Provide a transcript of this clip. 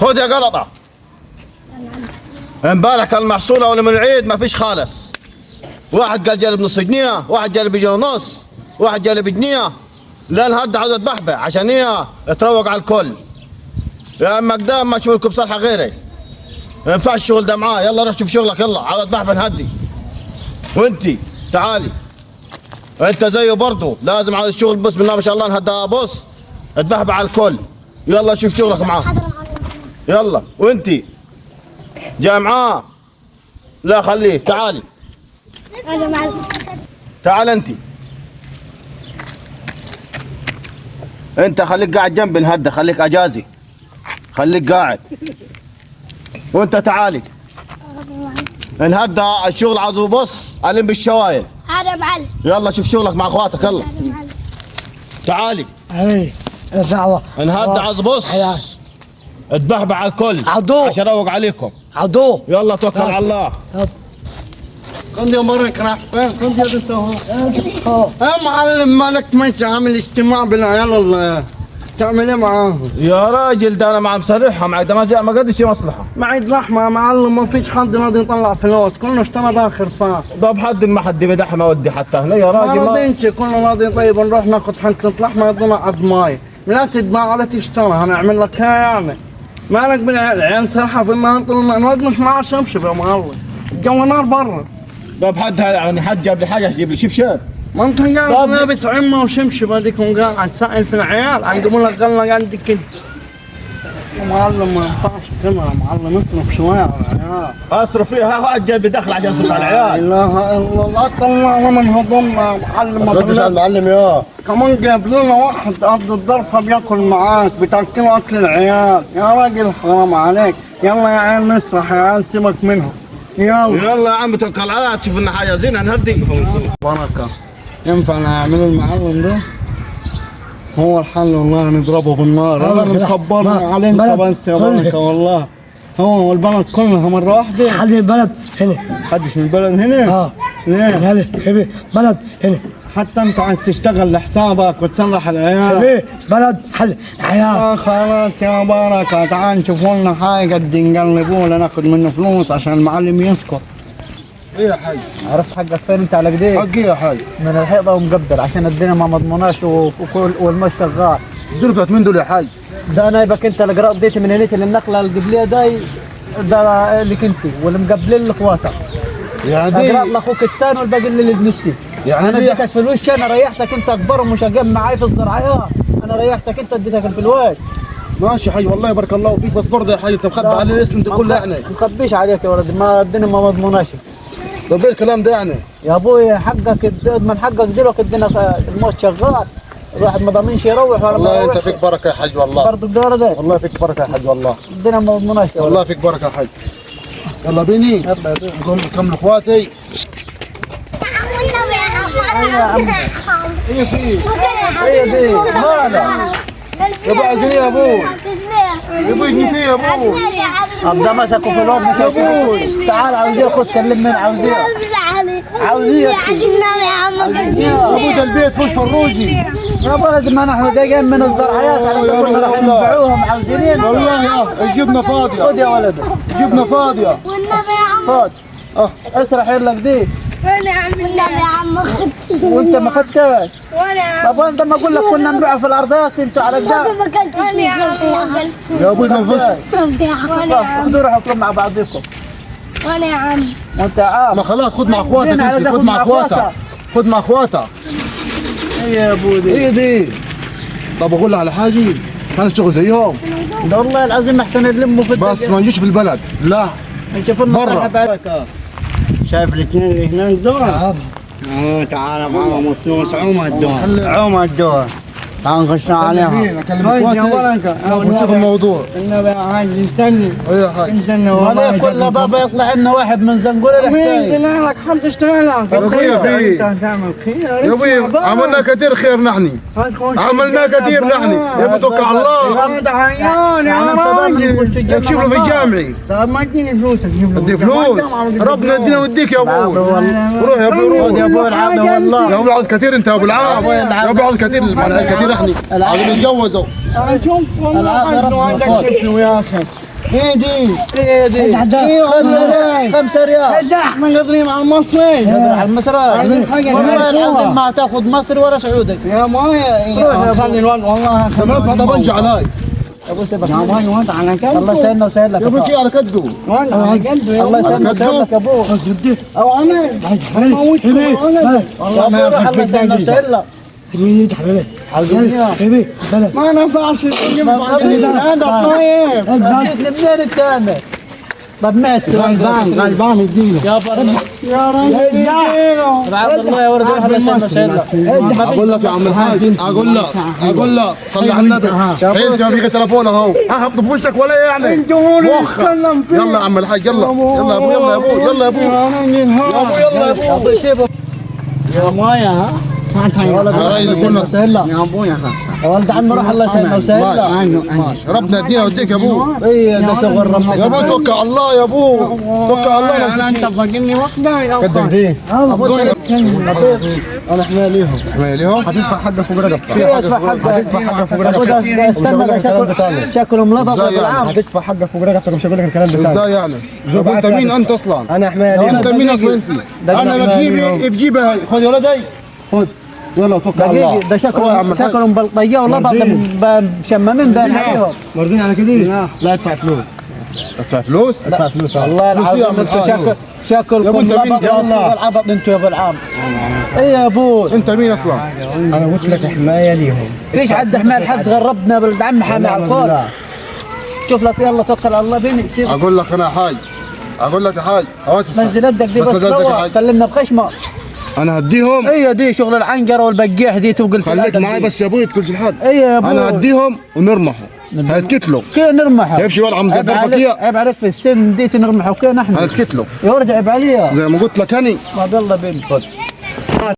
خذ يا قلطة. امبارح المحصول اول من العيد ما فيش خالص. واحد قال جالب نص جنيه، واحد جالب جنيه ونص، واحد جالب جنيه. لا النهارده عاوز اتبحبح عشان هي تروق على الكل. يا اما قدام ما اشوف لكم بصراحه غيري. ما ينفعش الشغل ده معاه. يلا روح شوف شغلك. يلا عاوز اتبحبح نهدي. وانتي تعالي. انت زيه برضه لازم عاوز الشغل. بسم الله ما شاء الله نهدى. بص اتبحبح على الكل. يلا شوف شغلك معاه. يلا وانتي جاي معاه. لا خليه. تعالي تعال انت خليك قاعد جنبي نهدى. خليك اجازي. خليك قاعد. وانت تعالي نهدى. الشغل عاوزه بص الم بالشوايل. هذا معلم. يلا شوف شغلك مع اخواتك. يلا تعالي. اي الدعوة نهدى. عاوز بص اتبحبح على الكل عشان اروق عليكم. عدو يلا توكل على الله. كنت يا مرك راح فين؟ كنت يا بنت اهو. يا معلم مالك ماشي عامل اجتماع بالعيال تعمل ايه معاهم؟ يا راجل ده انا مع مسرحهم. ده ما قدش مصلحه. معيد رحمه يا معلم ما فيش حد راضي يطلع فلوس، كله اشترى بها خرفان. طب حد ما حد بدح ما ودي حتى هنا يا راجل. ما راضينش كله راضي. طيب نروح ناخذ حنطة لحمه يضلنا عضماي. لا تتباع ولا تشتري. هنعمل لك ايه يعني؟ مالك بالعيال سرحه في النهار طول ما نقعد مش معاه شبشب يا معلم. الجو نار برا. طب حد يعني حد جاب لي حاجه يجيب لي شبشب. ما انت قاعد لابس عمه وشمشب هذيك وقاعد سائل في العيال عندهم لك غلة عندك انت. يا معلم ما ينفعش كده يا معلم. اصرف شويه على العيال. اصرف فيها. واحد جايب لي دخل عشان اصرف على العيال. لا اله الا الله. طلعنا من هضمنا يا معلم. ما ردش على المعلم. يا كمان جايب لنا واحد قد الظرفه بياكل معاك بتاكله اكل العيال. يا راجل حرام عليك. يلا يا عيال نسرح يا عيال سيبك منهم. يلا يا عم توكل على الله. تشوف لنا حاجه زينه نهدي. بركه. ينفع نعمل المعلم ده؟ هو الحل والله. نضربه بالنار. انا مخبرنا عليه انت بس يا بركه والله. هو والبلد كلها مره واحده. حد البلد هنا. حدش من البلد هنا؟ ليه؟ هنا بلد هنا. حتى انت عايز تشتغل لحسابك وتسرح العيال. بلد حل عيال. خلاص يا بركه تعال نشوف لنا حاجه قد نقلبوه ناخذ منه فلوس عشان المعلم يسكت. ايه يا حاج؟ عرفت حقك فين انت على كده؟ حقي يا حاج. من الحيطه ومقبل عشان الدنيا ما مضموناش والمش شغال. دربت من دول يا حاج. ده نايبك انت اللي قضيت من هنيت النقله القبليه ده اللي كنت واللي مقبلين لاخواتك. يعني دي اقرا لاخوك الثاني والباقي اللي لابنتي. يعني انا اديتك في الوش. انا ريحتك انت اكبرهم وشقام معاي في الزراعيات. انا ريحتك انت اديتك في الوش. ماشي يا حاج والله بارك الله فيك. بس برضه يا حاج انت مخبي على الاسم ده كله يعني. ما مخبيش عليك يا ولد. ما الدنيا ما مضموناش. طب ايه الكلام ده يعني؟ يا ابوي حقك اضمن حقك دلوقتي. الدنيا الموت شغال. الواحد ما ضامنش يروح ولا والله انت فيك بركه يا حاج والله. برضه الدوره ده والله فيك بركه يا حاج والله. الدنيا ما مضموناش. والله فيك بركه يا حاج. يلا بيني. يلا يا بيه. نقوم نكمل اخواتي. يا عم ايه في؟ هي دي مالك يا ابو عايزين يا ابوي. يا ابوي ابني فيه يا ابوي. ده مسكوا في الواد مش هيسيبوك. تعال عاوزيه. خد كلم من عاوزيه. عاوزيه يا عم يا ابوي ده البيت فوش فروجي. يا ولد ما نحن جايين من الزرعيات على كنا راح نبيعوهم. عاوزين والله الجبنه فاضيه. خد يا ولد. الجبنه فاضيه. والنبي يا عم. خد اسرح يلا دي. وانا يا عم. والنبي يا عم ما خدتش. وانت ما خدتش. وانا يا عم. طب وانت ما اقول لك كنا نبيعه في الارضيات انت على والنبي الجنب. ما اكلتش بالظبط. يا ابوي ما فيش. طب يا عم. خذوا روحوا كلوا مع بعضكم. وانا يا عم. وانت عارف. ما خلاص خد مع اخواتك زين على انت. ده، خد مع اخواتك. خد مع اخواتك. ايه يا ابو دي. ايه دي؟ طب اقول على حاجه. انا اشتغل زيهم. ده والله العظيم احسن نلموا في بس ما نجيش في البلد. لا نشوف برا. شايف الاثنين اللي هناك دول؟ تعال معاهم وفلوس عومة الدور. عومة الدور. تعال نخش عليهم. اكلم اخواتي ونشوف الموضوع. النبي يا حاج استني. ايه يا حاج؟ استني والله كل بابا يطلع لنا واحد من زنقوره مين الحكايه. قال لك حد اشتغل لك؟ يا أخوي في. انت تعمل خير. يا ابوي عملنا كثير خير نحن. عملنا كثير نحن. يا ابو توكل على الله. انت عيان يا يعني انت ضامن نخش الجنه. تشوف له في الجامعي. طب ما اديني فلوسك. ادي فلوس. ربنا يدينا ويديك يا ابوي. روح يا ابوي روح. يا ابو العاب والله. يا ابوي عاوز كثير انت يا ابو العاب. يا ابوي عاوز كثير. كثير احنا عاوزين نتجوزوا. شوف والله عندك شكل ويا اخي. ايه دي؟ ايه دي؟ هذا 5 ريال. احنا قادرين على المصري. على المصري. عايزين حاجة والله نعرفوها. العظيم ما تاخذ مصري ولا سعودي. يا مايا خلي الواد والله تمام هذا بنج علي. يا مايا وانت على كده. الله يسهلنا ويسهل لك. يا ابوي على كده. وانت على قلبه يا الله يسهلنا ويسهل لك يا ابوه. او انا والله ما روح الله يسهلنا ويسهل لك. حبيبي حبيبي حبيبي بلد ما نفعش ما هذا طيب جيتني منين انت انا؟ طمعت غلبان اديله يا برنا. يا راجل عبد الله يا ولد روح الله يسهلنا ويسهل لك. اقول لك يا عم الحاج اقول لك صلي على النبي. عيد جاب لي تليفون اهو. هحط في وشك ولا يعني؟ الجمهور وخر. يتكلم فيه يلا يا عم الحاج يلا يلا يا ابو يلا يا ابو يلا يا ابو يلا يا ابو يلا يا ابو. ابو سيبه. يا مايا ها يا ولد روح الله يسهلنا ويسهل لك. يا ابويا يا ولد عمي روح الله يسهلنا ويسهل لك. ماشي ربنا يدينا ويديك يا ابو. اي ده شغل يا ربنا. ابو توكل على الله يا ابو توكل على الله. انا انت فاقني وحده يا قدك دي انا حماليهم ليهم هتدفع حقه فوق رقبتك في ادفع حقه. ابو ده استنى ده شكله ملطف إزاي يعني؟ بالعام. هتدفع حقك فوق رقبتك مش هقول لك الكلام ده ازاي يعني؟ طب انت مين انت اصلا؟ انا حماية انت مين اصلا انت؟ انا بجيبي بجيبها خذ يا ولدي خذ يلا توكل على الله. دقيقة ده هو يا عم الحاج. شكلهم بلطية ولطف مشممين بين عليهم. مرضين على كده لا ادفع فلوس ادفع فلوس؟ ادفع فلوس والله فلوس يا عم العظيم انتوا الحاج. شكلكم يا ابو انت مين؟ لطف يلا. العبط انتوا يا ابو العام. اي يا ابو انت مين اصلا؟ انا قلت لك حماية ليهم فيش حد حمال حد غير ربنا ولد عم حامي على الكل. شوف لك يلا توكل على الله بيني. اقول لك انا حاج اقول لك يا حاج نزل يدك دي بس بس نزلتك يا روح حاج. كلمنا بخشمه. انا هديهم اي دي شغل العنقره والبقيح دي توقل في خليك الأدب معي دي. بس يا ابوي تقولش لحد. اي يا ابو انا هديهم ونرمحوا هنتكتلوا كيف نرمحه؟ كيف شي عم عيب زبر عليك بكيه عيب عليك في السن دي نرمحه كيف نحن؟ هنتكتلوا يا ولد عيب عليها. زي ما قلت لك هني طب يلا بيني